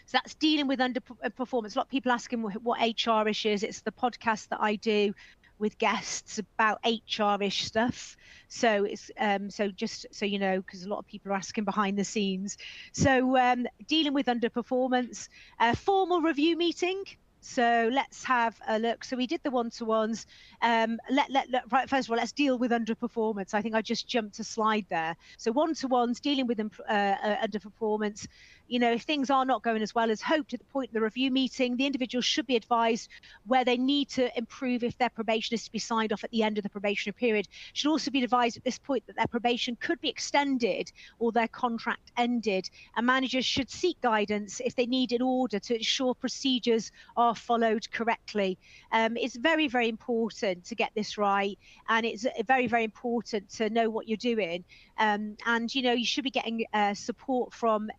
So that's dealing with underperformance. A lot of people asking what HR-ish is. It's the podcast that I do with guests about HR-ish stuff. So it's so just so you know, because a lot of people are asking behind the scenes. So dealing with underperformance, formal review meeting. So let's have a look. So we did the one-to-ones. Right, first of all, let's deal with underperformance. I think I just jumped a slide there. So one-to-ones, dealing with underperformance. If things are not going as well as hoped at the point of the review meeting, the individual should be advised where they need to improve if their probation is to be signed off at the end of the probationary period. Should also be advised at this point that their probation could be extended or their contract ended. And managers should seek guidance if they need in order to ensure procedures are followed correctly. It's very, very important to get this right, and it's very, very important to know what you're doing. And you should be getting support from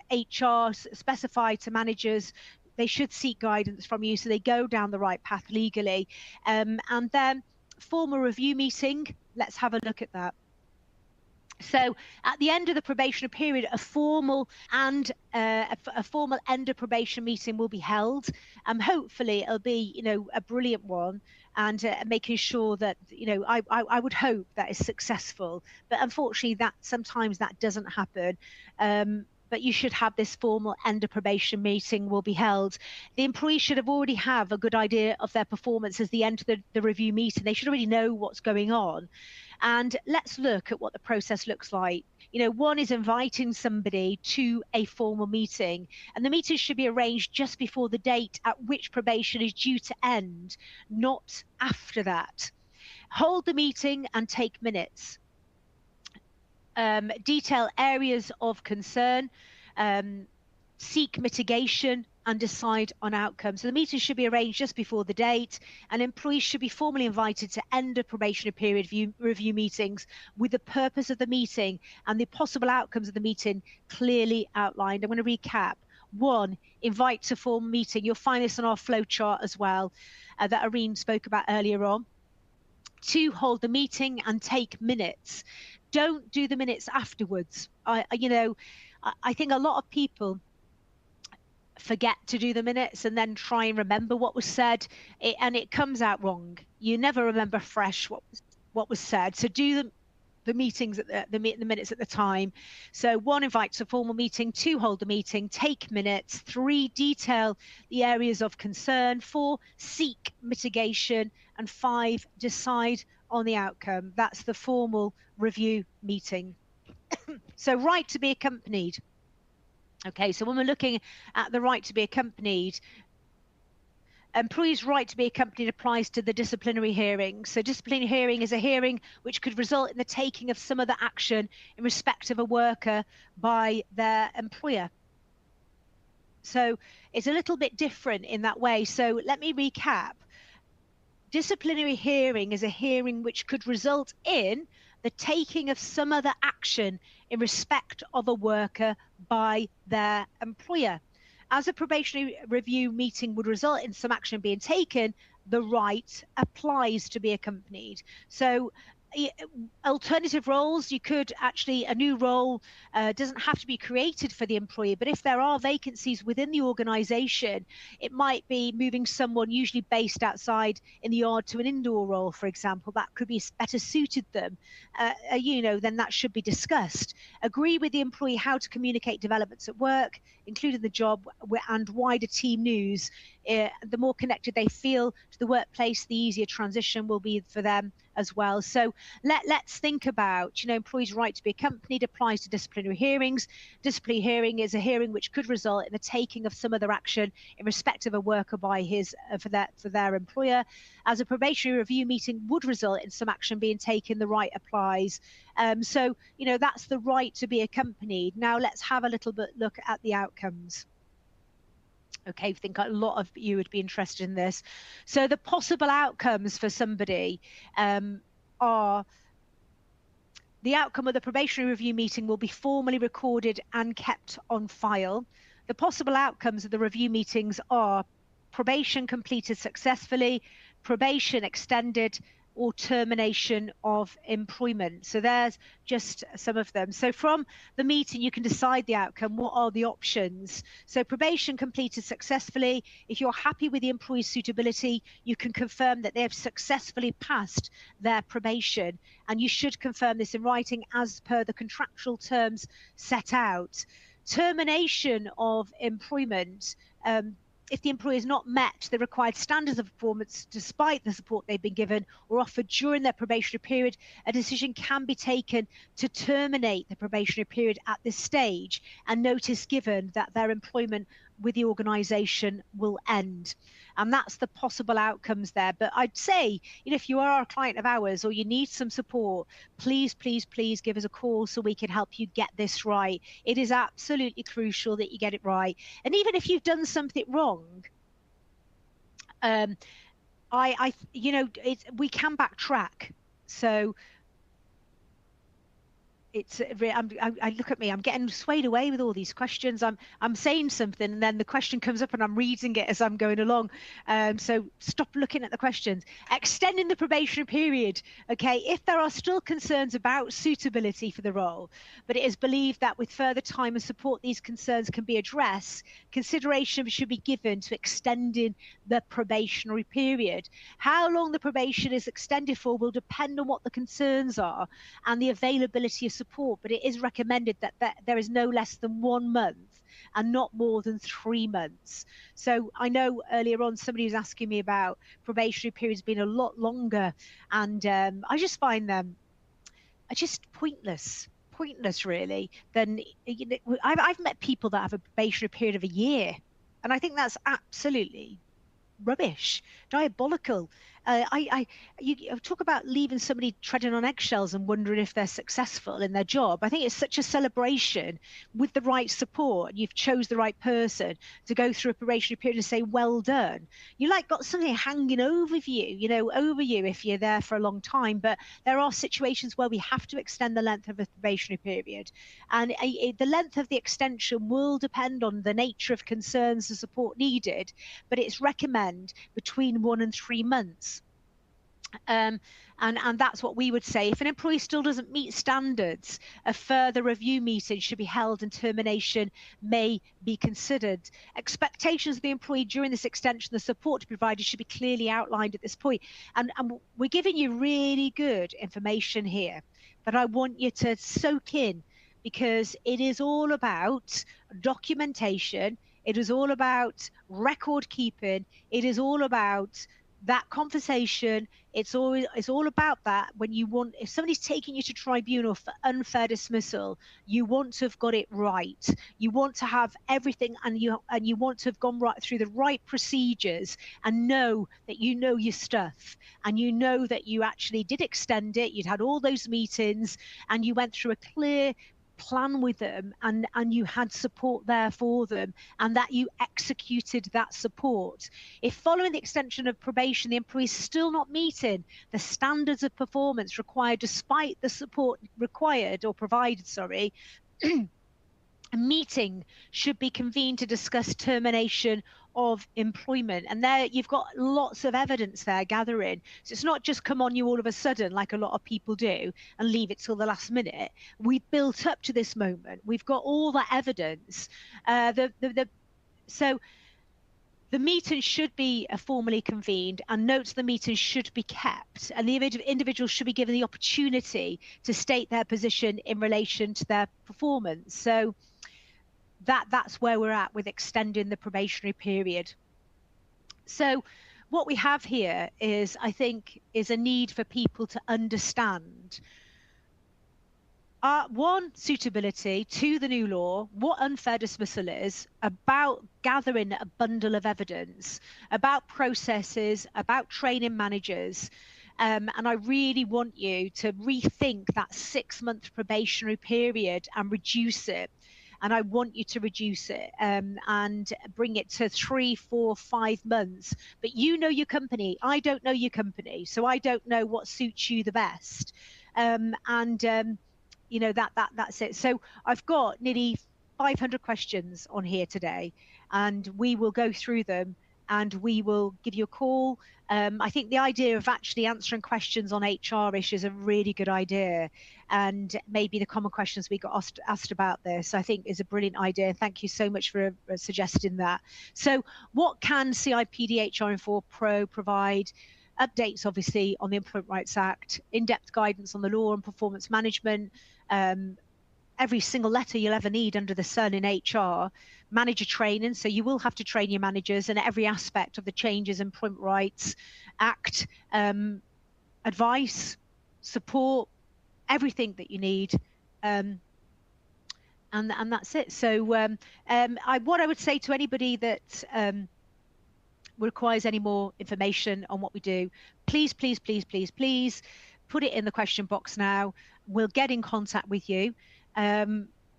HR, specified to managers. They should seek guidance from you so they go down the right path legally. And then formal review meeting, let's have a look at that. So at the end of the probationary period, a formal and a formal end of probation meeting will be held. Hopefully it'll be, you know, a brilliant one, and making sure that, you know, I would hope that is successful. But unfortunately, that sometimes that doesn't happen. But you should have this formal end of probation meeting will be held. The employee should have already have a good idea of their performance as the end of the review meeting. They should already know what's going on. And let's look at what the process looks like. You know, one is inviting somebody to a formal meeting, and the meeting should be arranged just before the date at which probation is due to end, not after that. Hold the meeting and take minutes. Detail areas of concern, seek mitigation, and decide on outcomes. So the meeting should be arranged just before the date, and employees should be formally invited to end of probationary period review meetings with the purpose of the meeting and the possible outcomes of the meeting clearly outlined. I'm going to recap. 1, invite to formal meeting. You'll find this on our flow chart as well, that Irene spoke about earlier on. 2, hold the meeting and take minutes. Don't do the minutes afterwards. I think a lot of people forget to do the minutes and then try and remember what was said, and it comes out wrong. You never remember fresh what was said. So do the meetings at the minutes at the time. So 1, invite to a formal meeting. 2, hold the meeting, take minutes. 3, detail the areas of concern. 4, seek mitigation. And 5, decide on the outcome. That's the formal review meeting. So right to be accompanied. Okay, so when we're looking at the right to be accompanied, employees' right to be accompanied applies to the disciplinary hearing. So disciplinary hearing is a hearing which could result in the taking of some other action in respect of a worker by their employer. So it's a little bit different in that way. So let me recap. Disciplinary hearing is a hearing which could result in the taking of some other action in respect of a worker by their employer. As a probationary review meeting would result in some action being taken, the right applies to be accompanied. So alternative roles, you could actually, a new role doesn't have to be created for the employee, but if there are vacancies within the organization, it might be moving someone usually based outside in the yard to an indoor role, for example, that could be better suited them, then that should be discussed. Agree with the employee how to communicate developments at work, including the job and wider team news. The more connected they feel to the workplace, the easier transition will be for them as well. So let's think about, employees' right to be accompanied applies to disciplinary hearings. Disciplinary hearing is a hearing which could result in the taking of some other action in respect of a worker by for their employer. As a probationary review meeting would result in some action being taken, the right applies. So that's the right to be accompanied. Now let's have a little bit look at the outcomes. Okay, I think a lot of you would be interested in this. So the possible outcomes for somebody are the outcome of the probationary review meeting will be formally recorded and kept on file. The possible outcomes of the review meetings are probation completed successfully, probation extended, or termination of employment. So there's just some of them. So from the meeting, you can decide the outcome. What are the options? So probation completed successfully. If you're happy with the employee's suitability, you can confirm that they have successfully passed their probation. And you should confirm this in writing as per the contractual terms set out. Termination of employment. If the employee has not met the required standards of performance despite the support they've been given or offered during their probationary period, a decision can be taken to terminate the probationary period at this stage and notice given that their employment with the organisation will end. And that's the possible outcomes there. But I'd say, if you are a client of ours or you need some support, please, please, please give us a call so we can help you get this right. It is absolutely crucial that you get it right. And even if you've done something wrong, we can backtrack. So I look at me, I'm getting swayed away with all these questions. I'm saying something and then the question comes up and I'm reading it as I'm going along. So stop looking at the questions. Extending the probationary period. Okay, if there are still concerns about suitability for the role, but it is believed that with further time and support these concerns can be addressed, consideration should be given to extending the probationary period. How long the probation is extended for will depend on what the concerns are and the availability of support, but it is recommended that there is no less than 1 month and not more than 3 months. So I know earlier on somebody was asking me about probationary periods being a lot longer, and I just find them just pointless really. Then I've met people that have a probationary period of a year, and I think that's absolutely rubbish, diabolical. You talk about leaving somebody treading on eggshells and wondering if they're successful in their job. I think it's such a celebration with the right support. You've chose the right person to go through a probationary period and say, well done. You like got something hanging over you if you're there for a long time. But there are situations where we have to extend the length of a probationary period. And the length of the extension will depend on the nature of concerns and support needed, but it's recommended between 1 and 3 months. And that's what we would say. If an employee still doesn't meet standards, a further review meeting should be held and termination may be considered. Expectations of the employee during this extension, the support to be provided should be clearly outlined at this point. And we're giving you really good information here that I want you to soak in, because it is all about documentation. It is all about record keeping. It is all about that conversation. It's all about that. When if somebody's taking you to tribunal for unfair dismissal, you want to have got it right. You want to have everything, and you want to have gone right through the right procedures and know that you know your stuff, and you know that you actually did extend it. You'd had all those meetings and you went through a clear plan with them, and you had support there for them, and that you executed that support. If following the extension of probation, the employee is still not meeting the standards of performance required despite the support required or provided, a meeting should be convened to discuss termination of employment. And there you've got lots of evidence there gathering. So it's not just come on you all of a sudden like a lot of people do and leave it till the last minute. We've built up to this moment. We've got all the evidence. So the meeting should be formally convened, and notes of the meeting should be kept, and the individual should be given the opportunity to state their position in relation to their performance. So that's where we're at with extending the probationary period. So what we have here is, I think, is a need for people to understand one, suitability, two, the new law, what unfair dismissal is, about gathering a bundle of evidence, about processes, about training managers. And I really want you to rethink that 6-month probationary period and reduce it. And I want you to reduce it and bring it to 3, 4, 5 months. But you know your company. I don't know your company, so I don't know what suits you the best. You know, that's it. So I've got nearly 500 questions on here today, and we will go through them and we will give you a call. I think the idea of actually answering questions on HR issues is a really good idea, and maybe the common questions we got asked about this, I think, is a brilliant idea. Thank you so much for suggesting that. So what can CIPD HR-Informed Pro provide? Updates, obviously, on the Employment Rights Act, in-depth guidance on the law and performance management, every single letter you'll ever need under the sun in HR, manager training, so you will have to train your managers in every aspect of the changes in Employment Rights Act, advice, support, everything that you need, and that's it. So what I would say to anybody that requires any more information on what we do, please put it in the question box now. We'll get in contact with you.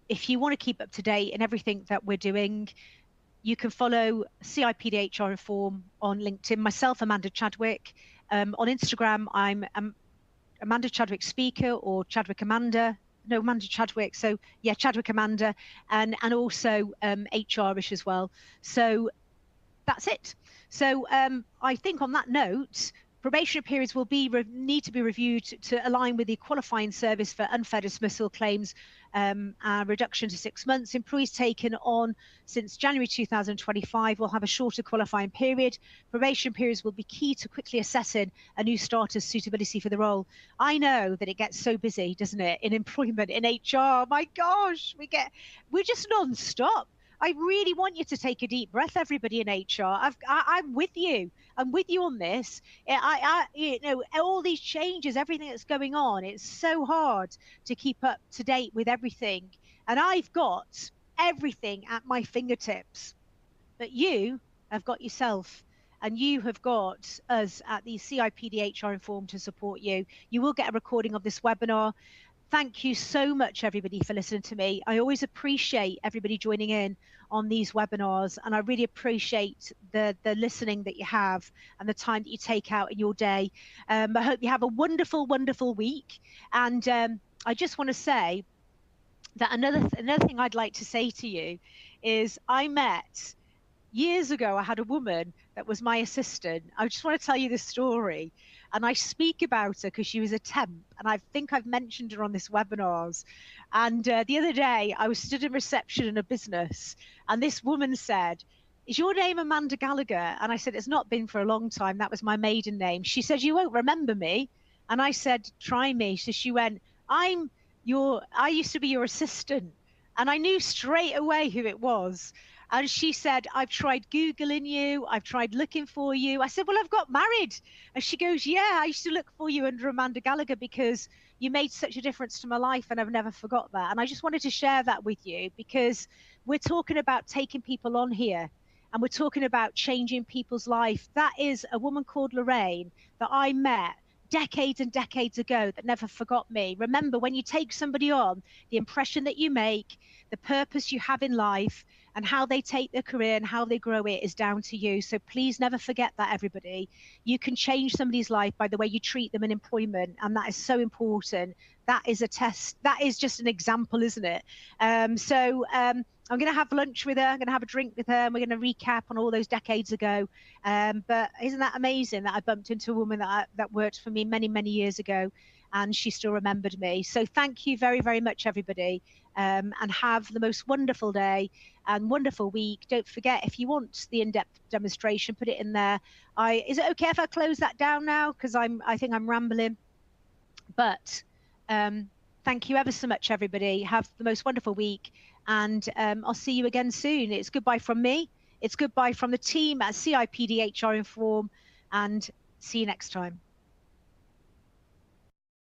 If you want to keep up to date in everything that we're doing, you can follow CIPD HR Inform on LinkedIn, myself, Amanda Chadwick. On Instagram, I'm Amanda Chadwick Speaker or Chadwick Amanda. no, Amanda Chadwick. So yeah, Chadwick Amanda, and also HRish as well. So that's it. So I think on that note, probationary periods will need to be reviewed to align with the qualifying service for unfair dismissal claims, reduction to 6 months. Employees taken on since January 2025 will have a shorter qualifying period. Probation periods will be key to quickly assessing a new starter's suitability for the role. I know that it gets so busy, doesn't it, in employment, in HR. My gosh, we're just non-stop. I really want you to take a deep breath, everybody in HR. I'm with you. I'm with you on this. You know, all these changes, everything that's going on, it's so hard to keep up to date with everything. And I've got everything at my fingertips. But you have got yourself, and you have got us at the CIPD HR Inform to support you. You will get a recording of this webinar. Thank you so much, everybody, for listening to me. I always appreciate everybody joining in on these webinars, and I really appreciate the listening that you have and the time that you take out in your day. I hope you have a wonderful, wonderful week. And I just want to say that another thing I'd like to say to you is years ago, I had a woman that was my assistant. I just want to tell you this story. And I speak about her because she was a temp. And I think I've mentioned her on this webinars. And the other day, I was stood in reception in a business. And this woman said, "Is your name Amanda Gallagher?" And I said, "It's not been for a long time. That was my maiden name." She said, "You won't remember me." And I said, "Try me." So she went, I used to be your assistant." And I knew straight away who it was. And she said, "I've tried Googling you. I've tried looking for you." I said, "Well, I've got married." And she goes, "Yeah, I used to look for you under Amanda Gallagher because you made such a difference to my life, and I've never forgot that." And I just wanted to share that with you because we're talking about taking people on here, and we're talking about changing people's life. That is a woman called Lorraine that I met decades and decades ago that never forgot me. Remember, when you take somebody on, the impression that you make, the purpose you have in life, and how they take their career and how they grow it is down to you. So please never forget that, everybody. You can change somebody's life by the way you treat them in employment, and that is so important. That is a test. That is just an example, isn't it? I'm going to have lunch with her. I'm going to have a drink with her, and we're going to recap on all those decades ago. But isn't that amazing that I bumped into a woman that worked for me many, many years ago, and she still remembered me. So thank you very, very much, everybody, and have the most wonderful day and wonderful week. Don't forget, if you want the in-depth demonstration, put it in there. Is it okay if I close that down now? Because I think I'm rambling. But thank you ever so much, everybody. Have the most wonderful week, and I'll see you again soon. It's goodbye from me. It's goodbye from the team at CIPD HR Inform, and see you next time.